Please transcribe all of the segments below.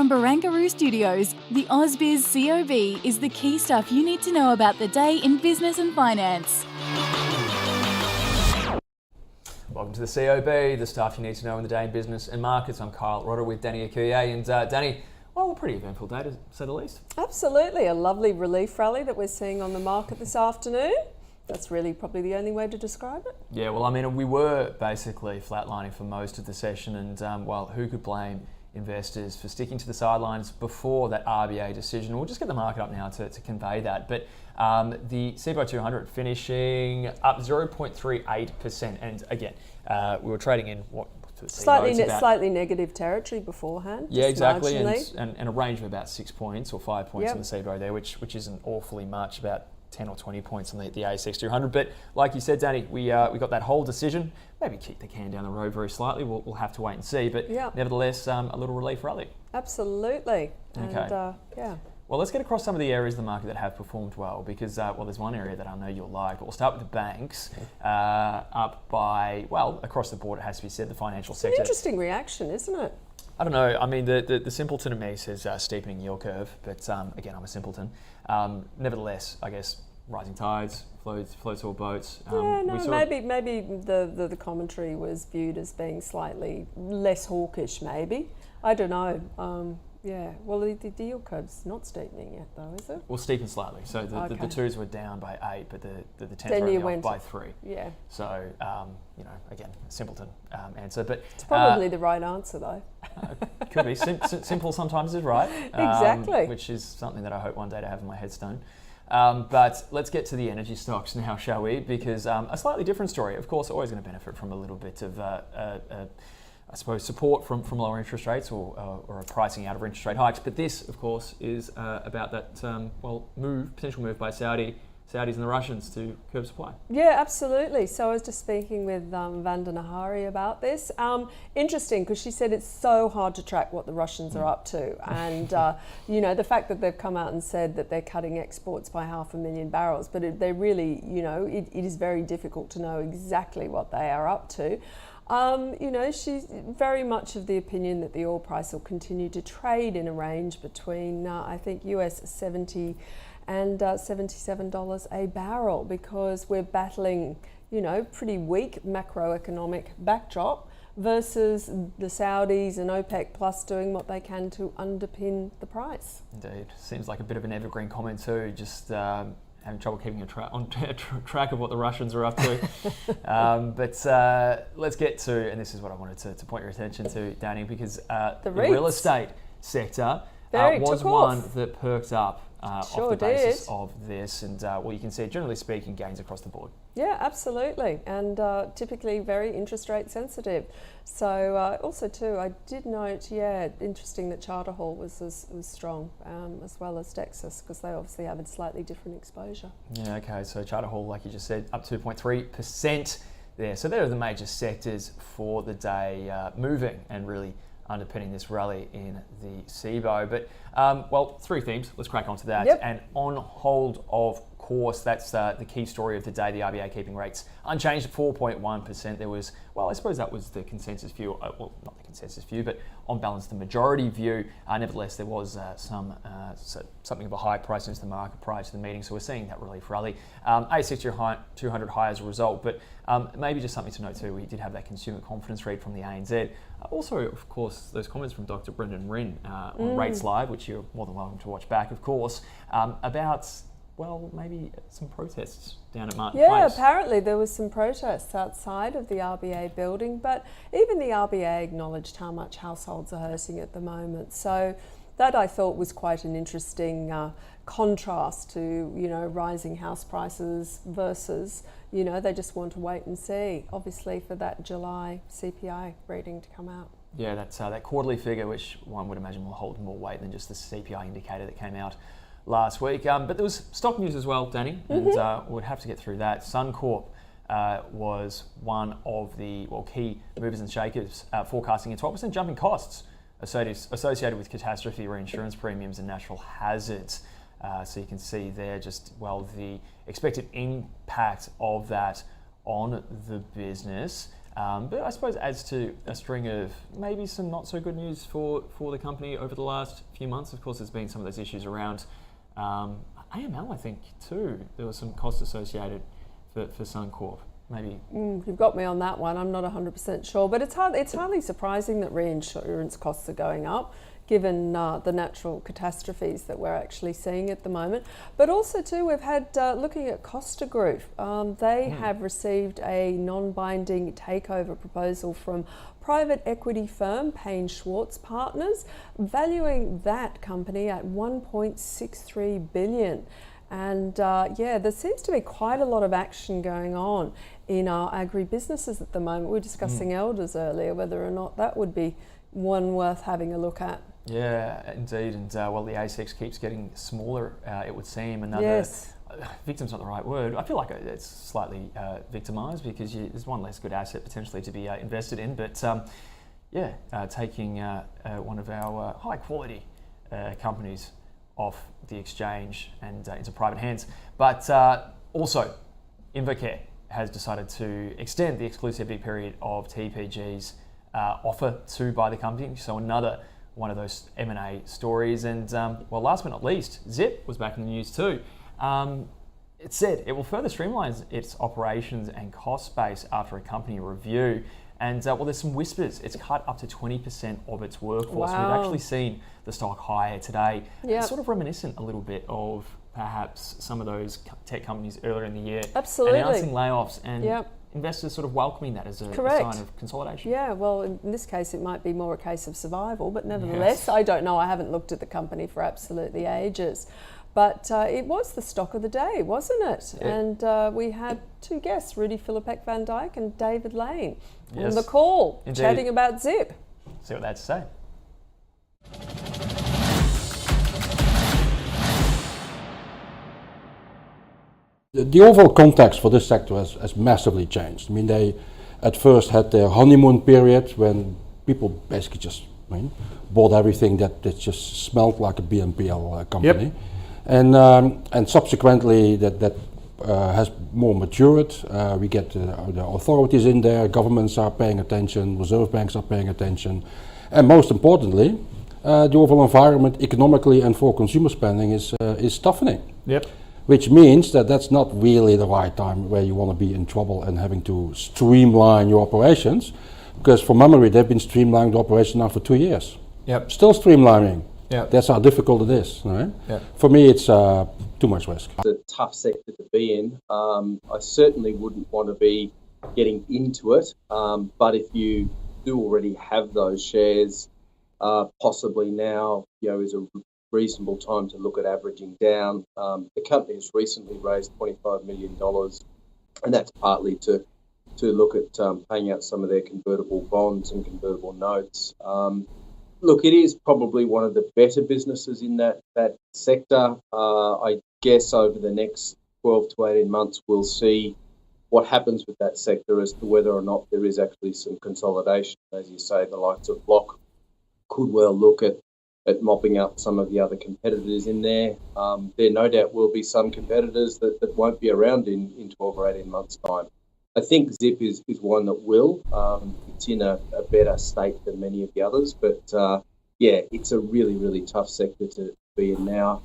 From Barangaroo Studios, the AusBiz COB is the key stuff you need to know about the day in business and finance. Welcome to the COB, the stuff you need to know in the day in business and markets. I'm Kyle Rodder with Danny Akuye. And Danny, well, a pretty eventful day to say the least. Absolutely, a lovely relief rally that we're seeing on the market this afternoon. That's really probably the only way to describe it. Yeah, well, I mean, we were basically flatlining for most of the session, and well, who could blame investors for sticking to the sidelines before that RBA decision? We'll just get the market up now to convey that. But the COB 200 finishing up 0.38%, and again, we were trading in what? Slightly negative territory beforehand. Yeah, exactly, and a range of about 6 points or 5 points on the COB there, which isn't awfully much, about 10 or 20 points on the ASX 200. But like you said, Danny, we got that whole decision. Maybe kick the can down the road very slightly. We'll have to wait and see. But nevertheless, a little relief rally. Absolutely. Okay. And, Well, let's get across some of the areas of the market that have performed well, because, well, there's one area that I know you'll like. But we'll start with the banks, up by, well, across the board, it has to be said, the financial sector. It's an interesting reaction, isn't it? I don't know. I mean, the simpleton in me says steepening yield curve, but again, I'm a simpleton. Nevertheless, I guess rising tides floats all boats. Maybe the commentary was viewed as being slightly less hawkish. Maybe, I don't know. Well, the yield curve's not steepening yet, though, is it? Well, steepen slightly. So the twos were down by 8, but the tens Then were you only went off by 3. Yeah. So again, simpleton answer, but it's probably the right answer, though. Could be. Simple sometimes is right. Exactly. Which is something that I hope one day to have in my headstone. But let's get to the energy stocks now, shall we? Because a slightly different story. Of course, always going to benefit from a little bit of, I suppose, support from lower interest rates or a pricing out of interest rate hikes. But this, of course, is about that potential move by Saudis and the Russians to curb supply. Yeah, absolutely. So I was just speaking with Vanda Nahari about this. Interesting, because she said it's so hard to track what the Russians are up to. And, the fact that they've come out and said that they're cutting exports by 500,000 barrels, but they really, it is very difficult to know exactly what they are up to. She's very much of the opinion that the oil price will continue to trade in a range between, I think, US 70 and $77 a barrel, because we're battling, pretty weak macroeconomic backdrop versus the Saudis and OPEC Plus doing what they can to underpin the price. Indeed. Seems like a bit of an evergreen comment too, just having trouble keeping track of what the Russians are up to. But let's get to, and this is what I wanted to point your attention to, Danny, because the real estate sector was one that perked up off the basis of this. And you can see, generally speaking, gains across the board. Yeah, absolutely. And typically very interest rate sensitive. So also too, I did note, interesting that Charter Hall was strong, as well as Dexus, because they obviously have a slightly different exposure. Yeah, okay. So Charter Hall, like you just said, up 2.3% there. So there are the major sectors for the day moving and really underpinning this rally in the COB. But, 3 themes. Let's crack on to that. Yep. And on hold, of course, that's the key story of the day, the RBA keeping rates unchanged at 4.1%. There was, I suppose that was the consensus view. Well, not the consensus view, but on balance, the majority view. Nevertheless, there was something of a high price into the market prior to the meeting. So we're seeing that relief rally. ASX 200 high as a result. But maybe just something to note too, we did have that consumer confidence read from the ANZ. Also, of course, those comments from Dr. Brendan Rinn on Rates Live, which you're more than welcome to watch back, of course, about, maybe some protests down at Martin Place. Yeah, apparently there was some protests outside of the RBA building, but even the RBA acknowledged how much households are hurting at the moment. So that I thought was quite an interesting contrast to, rising house prices versus, they just want to wait and see, obviously, for that July CPI reading to come out. Yeah, that's that quarterly figure, which one would imagine will hold more weight than just the CPI indicator that came out last week. But there was stock news as well, Danny, and we'd have to get through that. Suncorp was one of the key movers and shakers, forecasting a 12% jump in costs associated with catastrophe reinsurance premiums and natural hazards. So you can see there just, the expected impact of that on the business. But I suppose adds to a string of maybe some not so good news for the company over the last few months. Of course, there's been some of those issues around AML, I think, too. There was some costs associated for Suncorp. Maybe. You've got me on that one. I'm not 100% sure, but it's hardly surprising that reinsurance costs are going up, given the natural catastrophes that we're actually seeing at the moment. But also too, we've had, looking at Costa Group, they have received a non-binding takeover proposal from private equity firm Payne Schwartz Partners, valuing that company at $1.63 billion. And there seems to be quite a lot of action going on in our agri-businesses at the moment. We were discussing Elders earlier, whether or not that would be one worth having a look at. Yeah, indeed. And the ASX keeps getting smaller, it would seem. Another, yes. Victim's not the right word. I feel like it's slightly victimised because there's one less good asset potentially to be invested in. But taking one of our high quality companies off the exchange and into private hands. But also, InvoCare has decided to extend the exclusivity period of TPG's offer to buy the company. So another one of those M&A stories. And last but not least, Zip was back in the news too. It said it will further streamline its operations and cost base after a company review. And there's some whispers. It's cut up to 20% of its workforce. Wow. We've actually seen the stock higher today. Yep. It's sort of reminiscent a little bit of perhaps some of those tech companies earlier in the year. Absolutely. Announcing layoffs and investors sort of welcoming that as a sign of consolidation. Yeah, well, in this case, it might be more a case of survival, but nevertheless, I don't know. I haven't looked at the company for absolutely ages. But it was the stock of the day, wasn't it? Yeah. And we had two guests, Rudy Philippek Van Dyke and David Lane, on the call, chatting about Zip. See what they had to say. The overall context for this sector has massively changed. I mean, they at first had their honeymoon period when people basically just bought everything that just smelled like a BNPL company. Yep. And subsequently that has more matured. We get the authorities in there, governments are paying attention, reserve banks are paying attention, and most importantly, the overall environment economically and for consumer spending is toughening. Yep. Which means that that's not really the right time where you want to be in trouble and having to streamline your operations, because from memory they've been streamlining the operation now for 2 years. Yep. Still streamlining. Yep. That's how difficult it is, right? Yep. For me, it's too much risk. It's a tough sector to be in. I certainly wouldn't want to be getting into it, but if you do already have those shares, possibly now is a reasonable time to look at averaging down. The company has recently raised $25 million, and that's partly to look at paying out some of their convertible bonds and convertible notes. Look, it is probably one of the better businesses in that sector. I guess over the next 12 to 18 months, we'll see what happens with that sector as to whether or not there is actually some consolidation. As you say, the likes of Block could well look at mopping up some of the other competitors in there. There no doubt will be some competitors that won't be around in 12 or 18 months' time. I think Zip is one that will. It's in a better state than many of the others, but it's a really, really tough sector to be in now.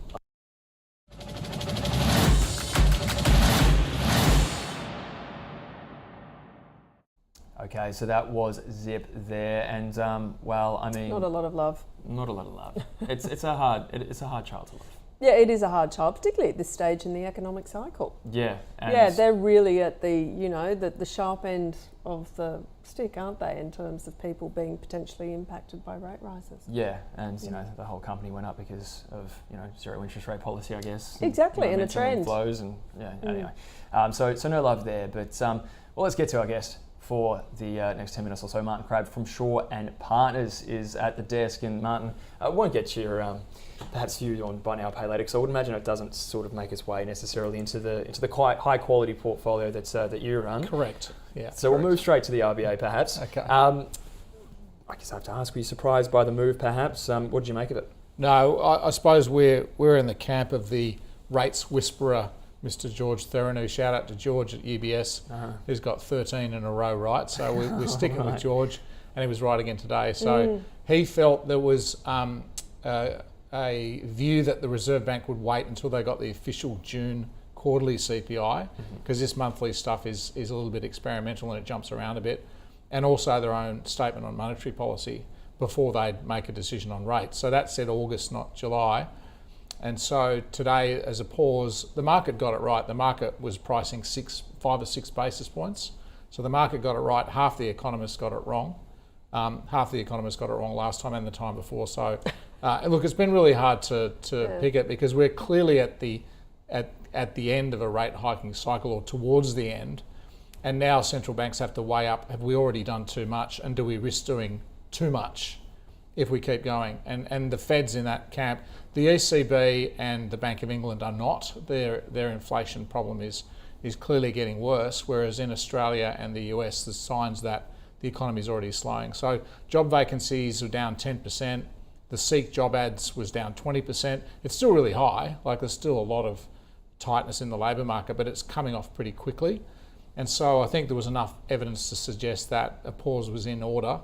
Okay, so that was Zip there, and I mean, not a lot of love. Not a lot of love. It's a hard child to love. Yeah, it is a hard child, particularly at this stage in the economic cycle. Yeah. They're really at the sharp end of the stick, aren't they, in terms of people being potentially impacted by rate rises? Yeah, and the whole company went up because of zero interest rate policy, I guess. Exactly, and a trend. Flows and anyway. So no love there, but let's get to our guest for the next 10 minutes or so. Martin Crabb from Shaw and Partners is at the desk, and Martin, I won't get your perhaps view on buy now, pay later, because I would imagine it doesn't sort of make its way necessarily into the quite high quality portfolio that you run. Correct. Yeah. So we'll move straight to the RBA, perhaps. Okay. I guess I have to ask: were you surprised by the move? Perhaps. What did you make of it? No, I suppose we're in the camp of the rates whisperer Mr. George Thuranu. Shout out to George at UBS, who's got 13 in a row right. So we're sticking with George, and he was right again today. So he felt there was a view that the Reserve Bank would wait until they got the official June quarterly CPI, because this monthly stuff is a little bit experimental and it jumps around a bit, and also their own statement on monetary policy before they'd make a decision on rates. So that said August, not July. And so today, as a pause, the market got it right. The market was pricing 5 or 6 basis points. So the market got it right. Half the economists got it wrong. Half the economists got it wrong last time and the time before. So look, it's been really hard to pick it, because we're clearly at the end of a rate hiking cycle, or towards the end. And now central banks have to weigh up, have we already done too much, and do we risk doing too much if we keep going? And the Fed's in that camp. The ECB and the Bank of England are not. Their inflation problem is clearly getting worse, whereas in Australia and the US there's signs that the economy is already slowing. So job vacancies are down 10%. The SEEK job ads was down 20%. It's still really high, like there's still a lot of tightness in the labour market, but it's coming off pretty quickly. And so I think there was enough evidence to suggest that a pause was in order.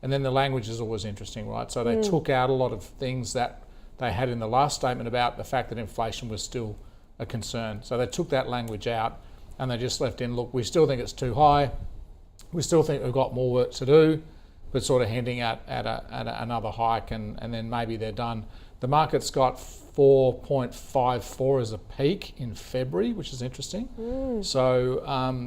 And then the language is always interesting, right? So they took out a lot of things that they had in the last statement about the fact that inflation was still a concern. So they took that language out and they just left in, look, we still think it's too high. We still think we've got more work to do, but sort of hinting at another hike, and then maybe they're done. The market's got 4.54 as a peak in February, which is interesting. So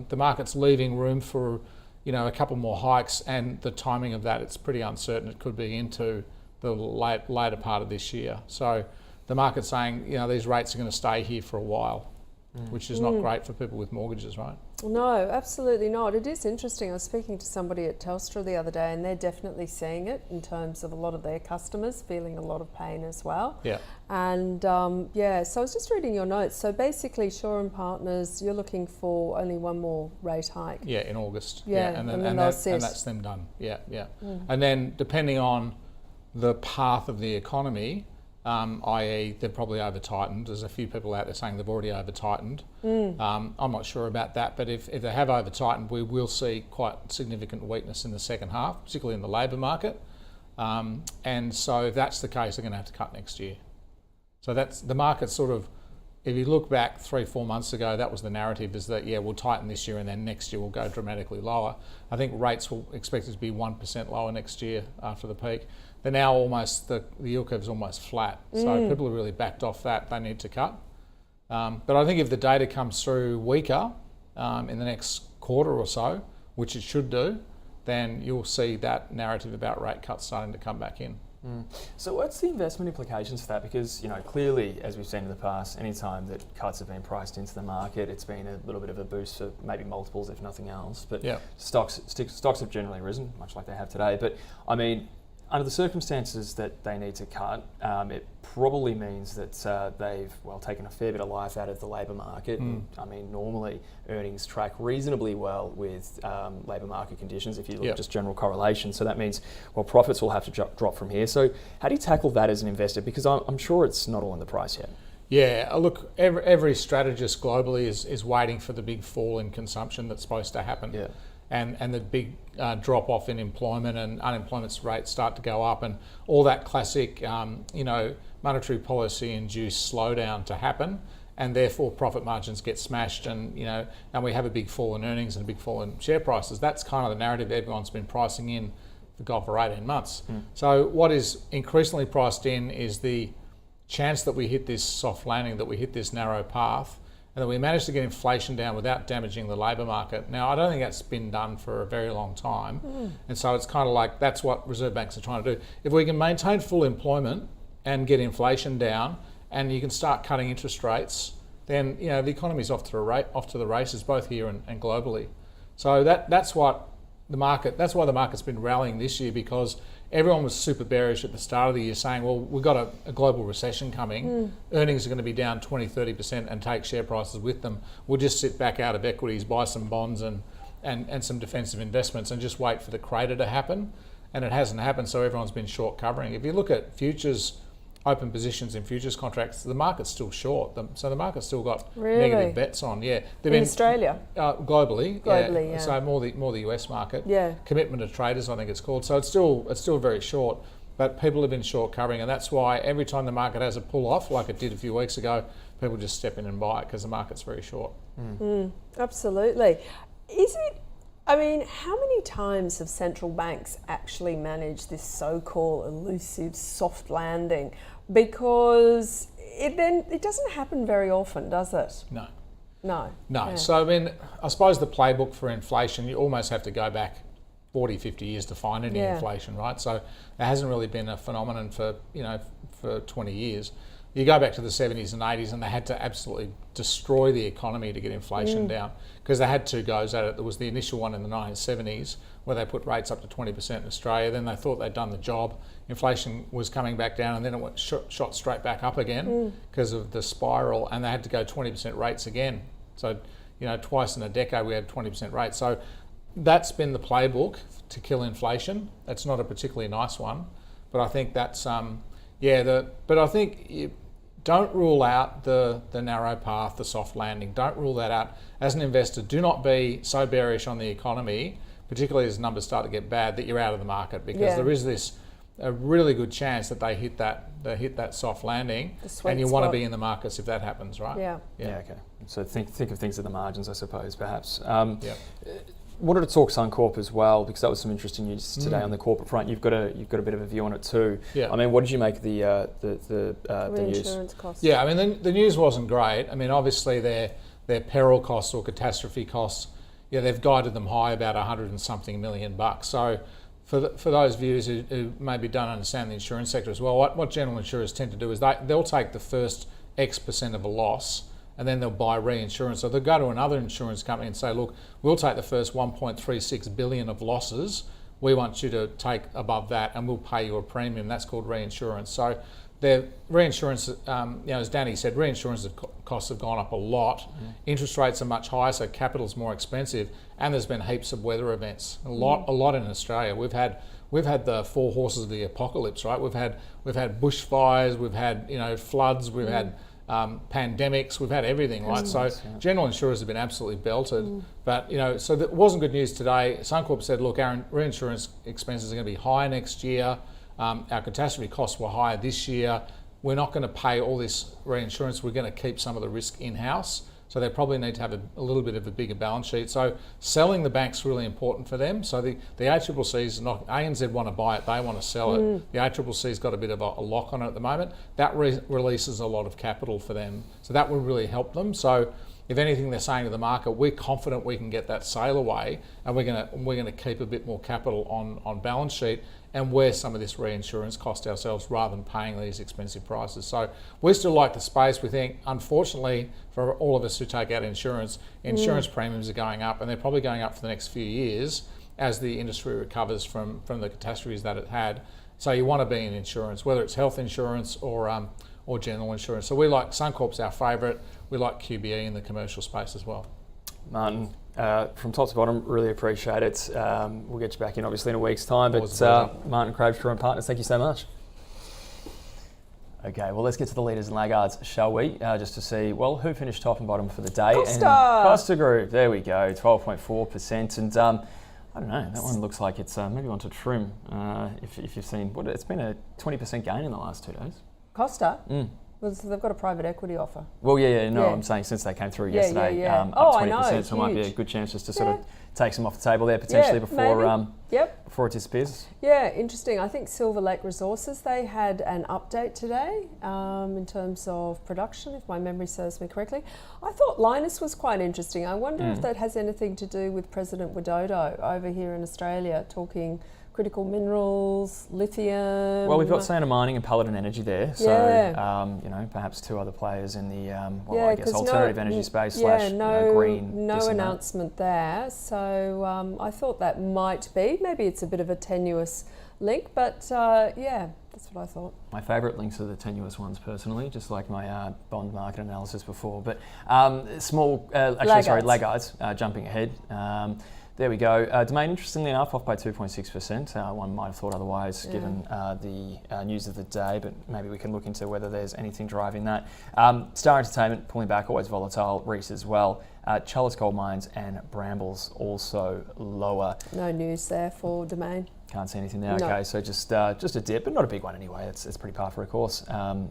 the market's leaving room for a couple more hikes, and the timing of that, it's pretty uncertain. It could be into the later part of this year. So the market's saying, these rates are going to stay here for a while, which is not great for people with mortgages, right? No, absolutely not. It is interesting. I was speaking to somebody at Telstra the other day, and they're definitely seeing it in terms of a lot of their customers feeling a lot of pain as well. Yeah. And so I was just reading your notes. So basically, Shaw and Partners, you're looking for only one more rate hike. Yeah, in August. Yeah, and then that's them done. Yeah. And then depending on the path of the economy, i.e. they're probably over-tightened. There's a few people out there saying they've already over-tightened. I'm not sure about that, but if they have over-tightened, we will see quite significant weakness in the second half, particularly in the labour market. And so if that's the case, they're going to have to cut next year. So that's the market sort of, if you look back 3-4 months ago, that was the narrative, is that, we'll tighten this year and then next year we'll go dramatically lower. I think rates will expected to be 1% lower next year after the peak. They're now almost, the yield curve is almost flat. So people are really backed off that. They need to cut. But I think if the data comes through weaker in the next quarter or so, which it should do, then you'll see that narrative about rate cuts starting to come back in. So what's the investment implications for that? Because, clearly, as we've seen in the past, any time that cuts have been priced into the market, it's been a little bit of a boost for maybe multiples, if nothing else. But stocks have generally risen, much like they have today. But, under the circumstances that they need to cut, it probably means that they've taken a fair bit of life out of the labour market. And, normally earnings track reasonably well with labour market conditions if you look at just general correlation. So that means profits will have to drop from here. So how do you tackle that as an investor? Because I'm sure it's not all in the price yet. Yeah, look, every strategist globally is waiting for the big fall in consumption that's supposed to happen. Yeah. And the big drop off in employment and unemployment rates start to go up, and all that classic, monetary policy induced slowdown to happen, and therefore profit margins get smashed, and and we have a big fall in earnings and a big fall in share prices. That's kind of the narrative that everyone's been pricing in for 18 months. So what is increasingly priced in is the chance that we hit this soft landing, that we hit this narrow path, and that we managed to get inflation down without damaging the labour market. Now, I don't think that's been done for a very long time. And so it's kind of like, that's what Reserve Banks are trying to do. If we can maintain full employment and get inflation down, and you can start cutting interest rates, then the economy's off to the races, both here and globally. So that's what that's why the market's been rallying this year, because everyone was super bearish at the start of the year, saying, well, we've got a global recession coming. Earnings are going to be down 20-30% and take share prices with them. We'll just sit back out of equities, buy some bonds and some defensive investments, and just wait for the crater to happen. And it hasn't happened, so everyone's been short covering. If you look at futures open positions in futures contracts, the market's still short. So the market's still got Really? negative bets on. Yeah, In Australia? Globally. Globally, yeah. So more the US market. Yeah. Commitment of traders, I think it's called. So it's still very short. But people have been short covering, and that's why every time the market has a pull off, like it did a few weeks ago, people just step in and buy it because the market's very short. Absolutely. Is it? I mean, how many times have central banks actually managed this so-called elusive soft landing? Because it doesn't happen very often, does it? No. No. No. Yeah. So, I mean, I suppose the playbook for inflation, you almost have to go back 40, 50 years to find any inflation, right? So there hasn't really been a phenomenon for 20 years. You go back to the 70s and 80s and they had to absolutely destroy the economy to get inflation down, because they had two goes at it. There was the initial one in the 1970s where they put rates up to 20% in Australia. Then they thought they'd done the job. Inflation was coming back down, and then it went shot straight back up again because of the spiral, and they had to go 20% rates again. So, twice in a decade we had 20% rates. So that's been the playbook to kill inflation. That's not a particularly nice one, but I think that's but I think you don't rule out the narrow path, the soft landing. Don't rule that out. As an investor, do not be so bearish on the economy, particularly as numbers start to get bad, that you're out of the market, because there is a really good chance that they hit that soft landing, and you want to be in the markets if that happens, right? Yeah. Okay. So think of things at the margins, I suppose, perhaps. Wanted to talk Suncorp as well, because that was some interesting news today on the corporate front. You've got a bit of a view on it too. Yeah. I mean, what did you make of the news? Reinsurance costs. Yeah, I mean, the news wasn't great. I mean, obviously their peril costs or catastrophe costs, they've guided them high about $100 and something million. So for those viewers who maybe don't understand the insurance sector as well, what general insurers tend to do is they'll take the first X% of a loss, and then they'll buy reinsurance. So they'll go to another insurance company and say, look, we'll take the first 1.36 billion of losses. We want you to take above that, and we'll pay you a premium. That's called reinsurance. So their reinsurance, as Danny said, reinsurance costs have gone up a lot. Interest rates are much higher, so capital's more expensive, and there's been heaps of weather events. A lot in Australia. We've had the four horses of the apocalypse, right? We've had bushfires, we've had floods, we've had pandemics, we've had everything, right? So general insurers have been absolutely belted. But, so that wasn't good news today. Suncorp said, look, our reinsurance expenses are going to be higher next year. Our catastrophe costs were higher this year. We're not going to pay all this reinsurance. We're going to keep some of the risk in-house. So they probably need to have a little bit of a bigger balance sheet. So selling the bank's really important for them. So the ACCC's not, ANZ want to buy it, they want to sell it. The ACCC's got a bit of a lock on it at the moment. That releases a lot of capital for them. So that will really help them. So if anything, they're saying to the market, we're confident we can get that sale away, and we're going to keep a bit more capital on balance sheet and wear some of this reinsurance cost ourselves rather than paying these expensive prices. So we still like the space. We think, unfortunately, for all of us who take out insurance premiums are going up, and they're probably going up for the next few years as the industry recovers from the catastrophes that it had. So you want to be in insurance, whether it's health insurance or general insurance. So we like Suncorp's our favourite. We like QBE in the commercial space as well. Martin, from top to bottom, really appreciate it. We'll get you back in obviously in a week's time, but Martin Crabtree and Partners, thank you so much. Okay, well, let's get to the leaders and laggards, shall we? Just to see, who finished top and bottom for the day. Costa Group, there we go, 12.4%. And I don't know, that one looks like it's maybe one to trim. If you've seen, it's been a 20% gain in the last 2 days. Costa? Well, so they've got a private equity offer. Well, I'm saying since they came through yesterday, up 20%, I know, so it might be a good chance just to sort of take some off the table there potentially before it disappears. Yeah, interesting. I think Silver Lake Resources, they had an update today in terms of production, if my memory serves me correctly. I thought Lynas was quite interesting. I wonder if that has anything to do with President Widodo over here in Australia, talking critical minerals, lithium. Well, we've got Santa Mining and Paladin Energy there, so perhaps two other players in the I guess alternative energy space slash green. No announcement there, so I thought that might be. Maybe it's a bit of a tenuous link, but that's what I thought. My favourite links are the tenuous ones, personally, just like my bond market analysis before. But laggards, jumping ahead. There we go. Domain, interestingly enough, off by 2.6%. One might have thought otherwise given the news of the day, but maybe we can look into whether there's anything driving that. Star Entertainment pulling back, always volatile. Reece as well. Chalice Gold Mines and Brambles also lower. No news there for Domain. Can't see anything there. No. Okay, so just a dip, but not a big one anyway. It's pretty par for a course. The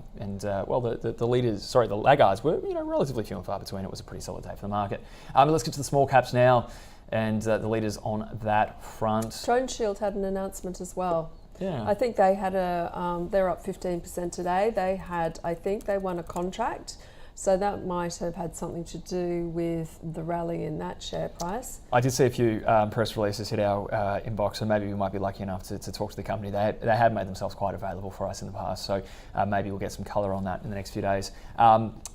leaders, the laggards were relatively few and far between. It was a pretty solid day for the market. Let's get to the small caps now, and the leaders on that front. Drone Shield had an announcement as well. Yeah. I think they had they're up 15% today. I think they won a contract. So that might have had something to do with the rally in that share price. I did see a few press releases hit our inbox, so maybe we might be lucky enough to talk to the company. They have made themselves quite available for us in the past, so maybe we'll get some colour on that in the next few days.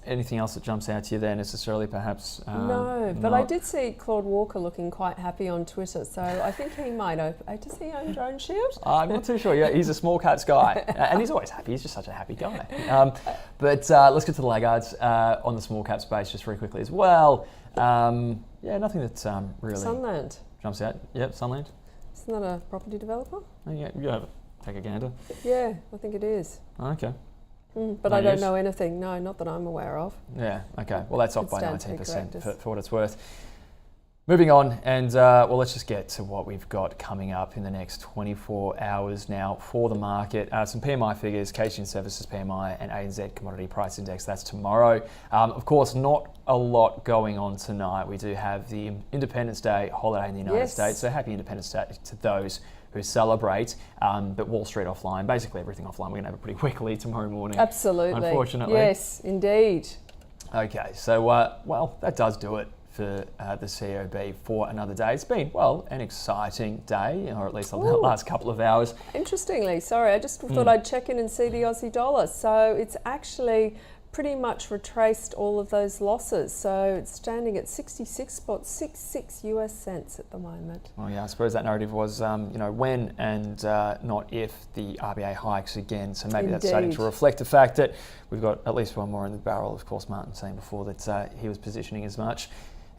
Anything else that jumps out to you there necessarily, perhaps? No, but I did see Claude Walker looking quite happy on Twitter, so I think he might does he own Drone Shield? I'm not too sure. Yeah, he's a small caps guy, and he's always happy. He's just such a happy guy. But let's get to the laggards on the small cap space just very quickly as well. Nothing that really Sunland. jumps out. Yep, Sunland. Isn't that a property developer? Oh, yeah, you have take a gander. Yeah, I think it is. Oh, okay. But No I don't news? know anything. No, not that I'm aware of. Yeah, okay. Well, that's off It's by down to 19% correctors. for what it's worth. Moving on, and let's just get to what we've got coming up in the next 24 hours now for the market. Some PMI figures, Asian Services PMI and ANZ Commodity Price Index, that's tomorrow. Of course, not a lot going on tonight. We do have the Independence Day holiday in the United States, so happy Independence Day to those who celebrate, but Wall Street offline, basically everything offline. We're going to have it pretty quickly tomorrow morning. Absolutely. Unfortunately. Yes, indeed. Okay, so that does do it for the COB for another day. It's been, an exciting day, or at least the last couple of hours. Interestingly, sorry, I just thought I'd check in and see the Aussie dollar. So it's actually pretty much retraced all of those losses. So it's standing at 66.66 US cents at the moment. Well, yeah, I suppose that narrative was, when and not if the RBA hikes again. So maybe that's starting to reflect the fact that we've got at least one more in the barrel. Of course, Martin saying before that he was positioning as much.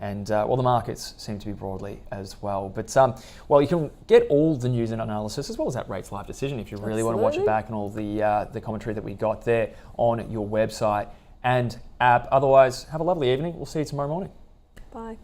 And the markets seem to be broadly as well. But you can get all the news and analysis as well as that rates live decision if you really want to watch it back and all the commentary that we got there on your website and app. Otherwise, have a lovely evening. We'll see you tomorrow morning. Bye.